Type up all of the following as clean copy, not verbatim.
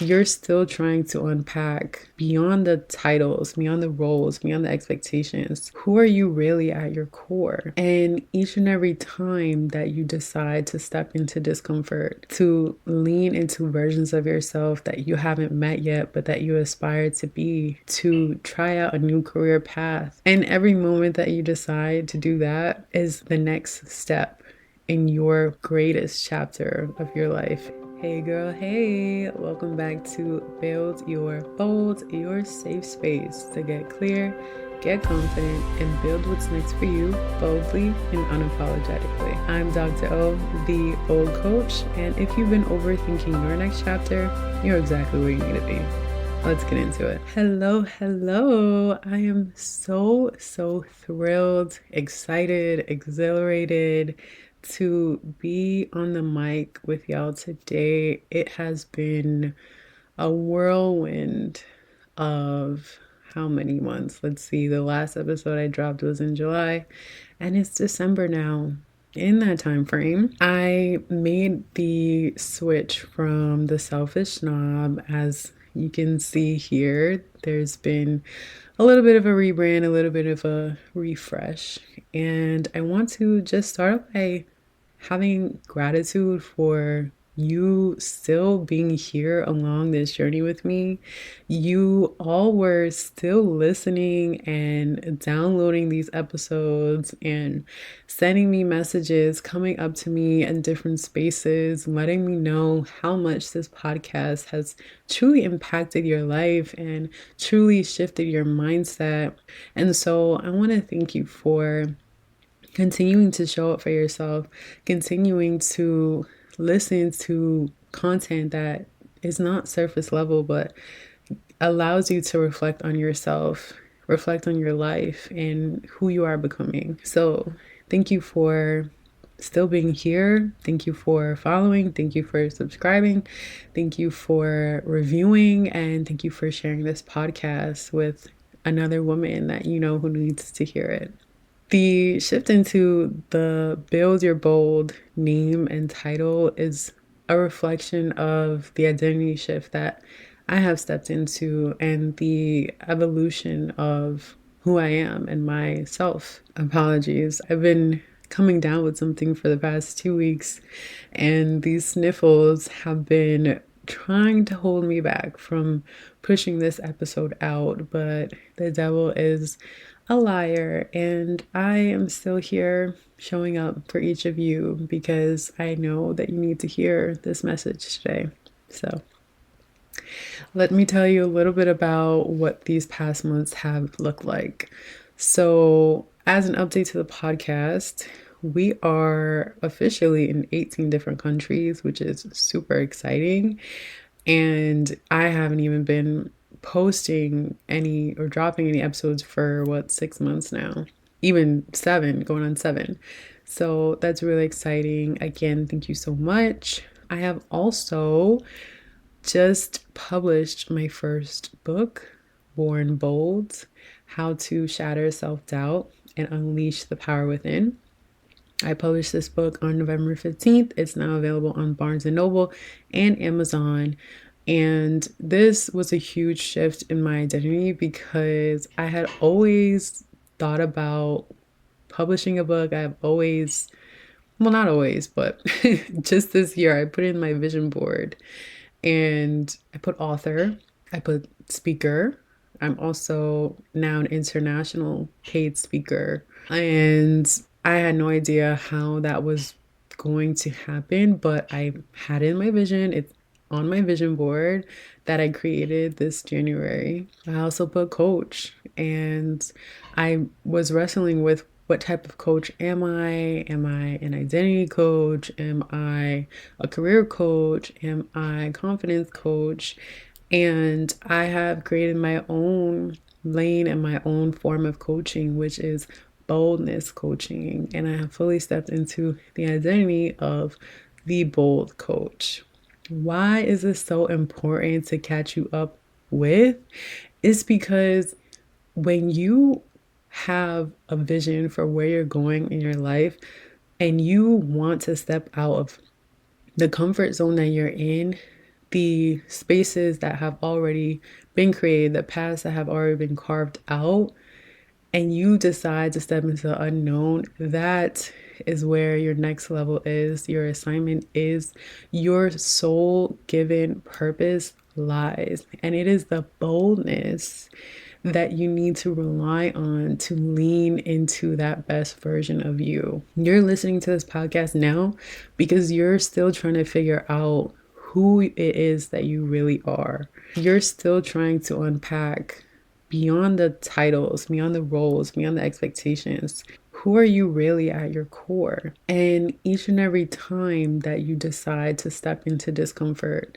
you're still trying to unpack beyond the titles, beyond the roles, beyond the expectations. Who are you really at your core? And each and every time that you decide to step into discomfort, to lean into versions of yourself that you haven't met yet, but that you aspire to be, to try out a new career path. And every moment that you decide to do that is the next step in your greatest chapter of your life. Hey girl, hey, welcome back to Build Your Bold, your safe space to get clear, get confident, and build what's next for you boldly and unapologetically. I'm Dr. O, the Bold Coach, and if you've been overthinking your next chapter, you're exactly where you need to be. Let's get into it. Hello. I am so thrilled, excited, exhilarated to be on the mic with y'all today. It has been a whirlwind of how many months? Let's see. The last episode I dropped was in July, and it's December now. In that time frame, I made the switch from the selfish snob. As you can see here, there's been a little bit of a rebrand, a little bit of a refresh. And I want to just start by having gratitude for you still being here along this journey with me. You all were still listening and downloading these episodes and sending me messages, coming up to me in different spaces, letting me know how much this podcast has truly impacted your life and truly shifted your mindset. And so I want to thank you for continuing to show up for yourself, continuing to listen to content that is not surface level, but allows you to reflect on yourself, reflect on your life and who you are becoming. So thank you for still being here. Thank you for following. Thank you for subscribing. Thank you for reviewing. And thank you for sharing this podcast with another woman that you know who needs to hear it. The shift into the Build Your Bold name and title is a reflection of the identity shift that I have stepped into and the evolution of who I am and myself. Apologies. I've been coming down with something for the past 2 weeks, and these sniffles have been trying to hold me back from pushing this episode out, but the devil is a liar, and I am still here showing up for each of you because I know that you need to hear this message today. So let me tell you a little bit about what these past months have looked like. So as an update to the podcast, we are officially in 18 different countries, which is super exciting. And I haven't even been posting any or dropping any episodes for 6 months now, even 7, going on 7. So that's really exciting. Again, thank you so much. I have also just published my first book, Born Bold: How to Shatter Self-Doubt and Unleash the Power Within. I published this book on November 15th. It's now available on Barnes & Noble and Amazon. And this was a huge shift in my identity because I had always thought about publishing a book. I've always, well, not always, but just this year, I put in my vision board and I put author, I put speaker. I'm also now an international paid speaker. And I had no idea how that was going to happen, but I had it in my vision. It's on my vision board that I created this January. I also put coach, and I was wrestling with what type of coach am I? Am I an identity coach? Am I a career coach? Am I a confidence coach? And I have created my own lane and my own form of coaching, which is boldness coaching. And I have fully stepped into the identity of the bold coach. Why is this so important to catch you up with? It's because when you have a vision for where you're going in your life and you want to step out of the comfort zone that you're in, the spaces that have already been created, the paths that have already been carved out, and you decide to step into the unknown, that is where your next level is, your assignment is, your soul given purpose lies. And it is the boldness that you need to rely on to lean into that best version of you. You're listening to this podcast now because you're still trying to figure out who it is that you really are. You're still trying to unpack beyond the titles, beyond the roles, beyond the expectations. Who are you really at your core? And each and every time that you decide to step into discomfort,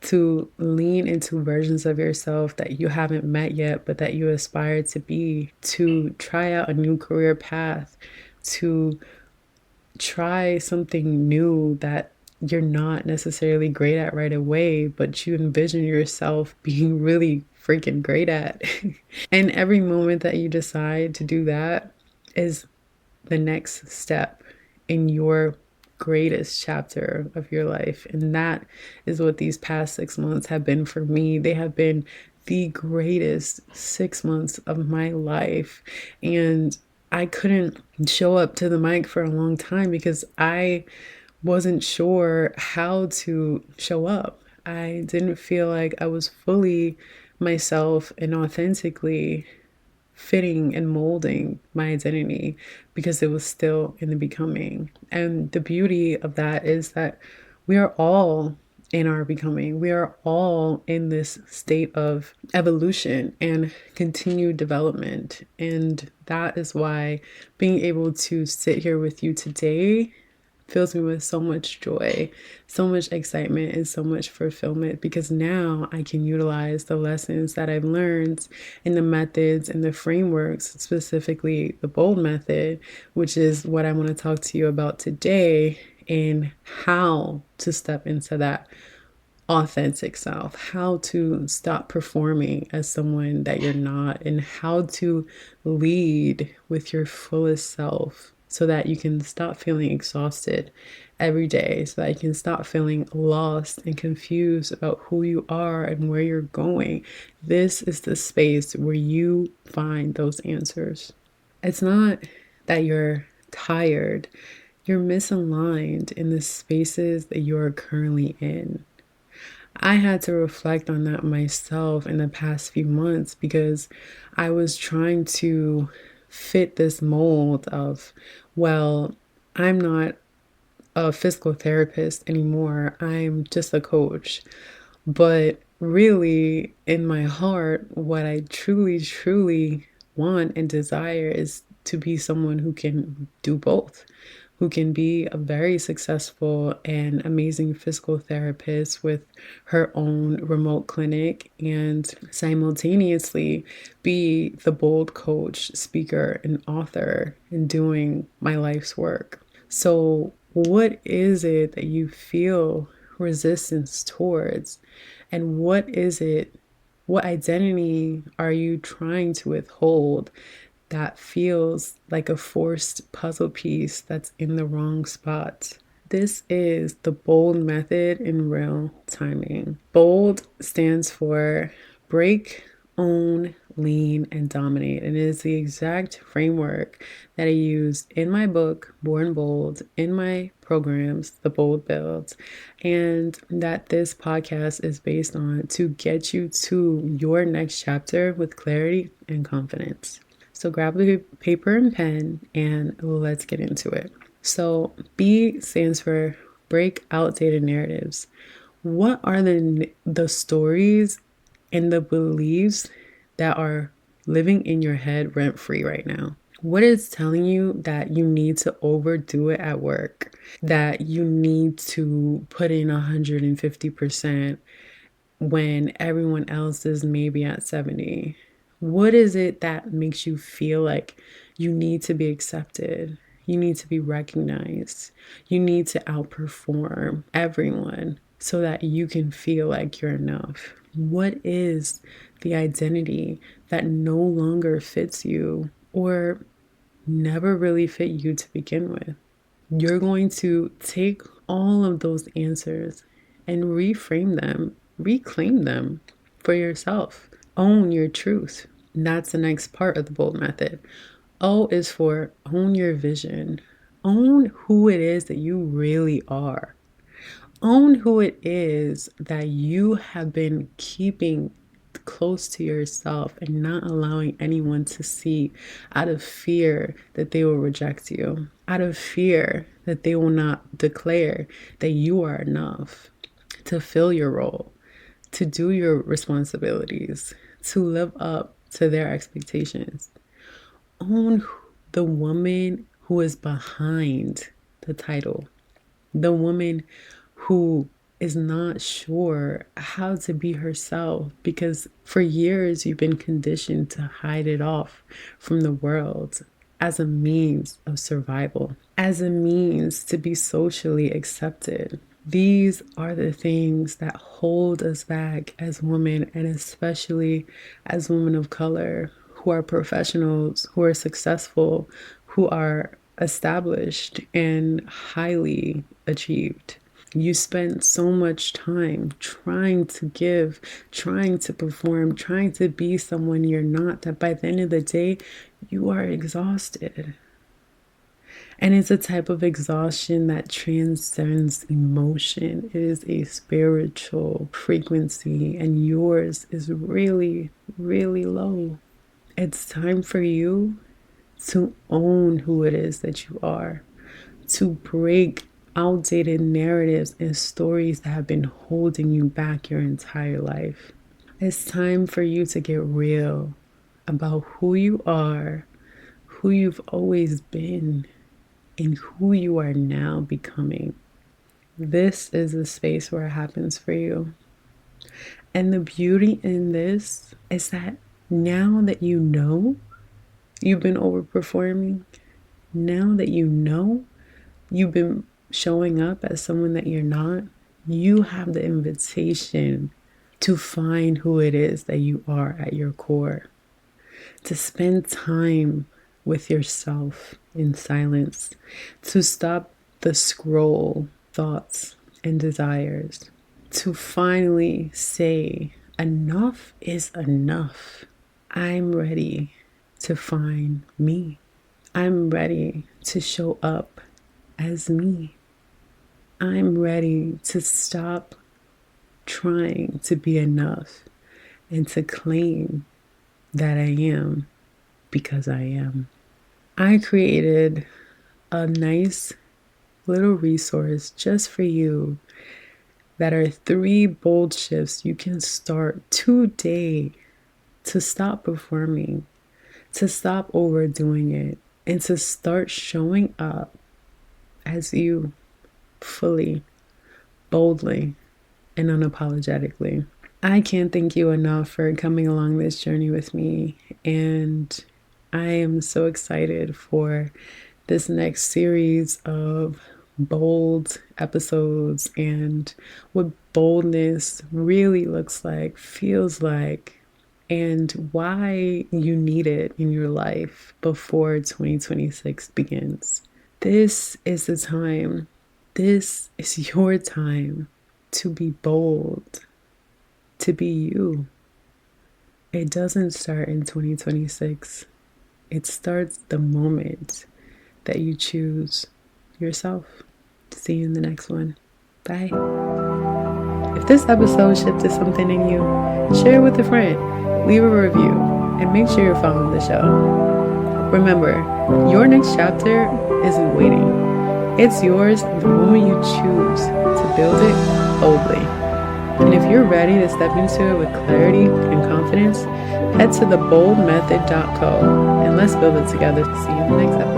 to lean into versions of yourself that you haven't met yet, but that you aspire to be, to try out a new career path, to try something new that you're not necessarily great at right away, but you envision yourself being really freaking great at. And every moment that you decide to do that is the next step in your greatest chapter of your life. And that is what these past 6 months have been for me. They have been the greatest 6 months of my life. And I couldn't show up to the mic for a long time because I wasn't sure how to show up. I didn't feel like I was fully myself and authentically fitting and molding my identity because it was still in the becoming. And the beauty of that is that we are all in our becoming. We are all in this state of evolution and continued development. And that is why being able to sit here with you today fills me with so much joy, so much excitement, and so much fulfillment because now I can utilize the lessons that I've learned and the methods and the frameworks, specifically the bold method, which is what I want to talk to you about today, and how to step into that authentic self, how to stop performing as someone that you're not, and how to lead with your fullest self so that you can stop feeling exhausted every day, so that you can stop feeling lost and confused about who you are and where you're going. This is the space where you find those answers. It's not that you're tired, you're misaligned in the spaces that you're currently in. I had to reflect on that myself in the past few months because I was trying to fit this mold of, well, I'm not a physical therapist anymore. I'm just a coach. But really, in my heart, what I truly, truly want and desire is to be someone who can do both, who can be a very successful and amazing physical therapist with her own remote clinic and simultaneously be the bold coach, speaker, and author in doing my life's work. So, what is it that you feel resistance towards? And what is it? What identity are you trying to withhold that feels like a forced puzzle piece that's in the wrong spot? This is the bold method in real timing. Bold stands for break, own, lean, and dominate. And it is the exact framework that I used in my book, Born Bold, in my programs, The Bold Builds, and that this podcast is based on to get you to your next chapter with clarity and confidence. So grab a paper and pen and let's get into it. So B stands for break outdated narratives. What are the stories and the beliefs that are living in your head rent free right now? What is telling you that you need to overdo it at work, that you need to put in 150% when everyone else is maybe at 70? What is it that makes you feel like you need to be accepted? You need to be recognized. You need to outperform everyone so that you can feel like you're enough. What is the identity that no longer fits you or never really fit you to begin with? You're going to take all of those answers and reframe them, reclaim them for yourself. Own your truth. That's the next part of the bold method. O is for own your vision. Own who it is that you really are. Own who it is that you have been keeping close to yourself and not allowing anyone to see, out of fear that they will reject you, out of fear that they will not declare that you are enough to fill your role, to do your responsibilities, to live up to their expectations. Own the woman who is behind the title, the woman who is not sure how to be herself because for years you've been conditioned to hide it off from the world as a means of survival, as a means to be socially accepted. These are the things that hold us back as women, and especially as women of color who are professionals, who are successful, who are established and highly achieved. You spend so much time trying to give, trying to perform, trying to be someone you're not, that by the end of the day, you are exhausted. And it's a type of exhaustion that transcends emotion. It is a spiritual frequency, and yours is really, really low. It's time for you to own who it is that you are, to break outdated narratives and stories that have been holding you back your entire life. It's time for you to get real about who you are, who you've always been, and who you are now becoming. This is the space where it happens for you. And the beauty in this is that now that you know you've been overperforming, now that you know you've been showing up as someone that you're not, you have the invitation to find who it is that you are at your core, to spend time with yourself in silence, to stop the scroll thoughts and desires, to finally say, enough is enough. I'm ready to find me. I'm ready to show up as me. I'm ready to stop trying to be enough and to claim that I am because I am. I created a nice little resource just for you that are 3 bold shifts you can start today to stop performing, to stop overdoing it, and to start showing up as you, fully, boldly, and unapologetically. I can't thank you enough for coming along this journey with me, and I am so excited for this next series of bold episodes and what boldness really looks like, feels like, and why you need it in your life before 2026 begins. This is the time. This is your time to be bold, to be you. It doesn't start in 2026. It starts the moment that you choose yourself. See you in the next one. Bye. If this episode shifted something in you, share it with a friend, leave a review, and make sure you're following the show. Remember, your next chapter isn't waiting. It's yours the moment you choose to build it boldly. And if you're ready to step into it with clarity and confidence, head to theboldmethod.co and let's build it together. See you in the next episode.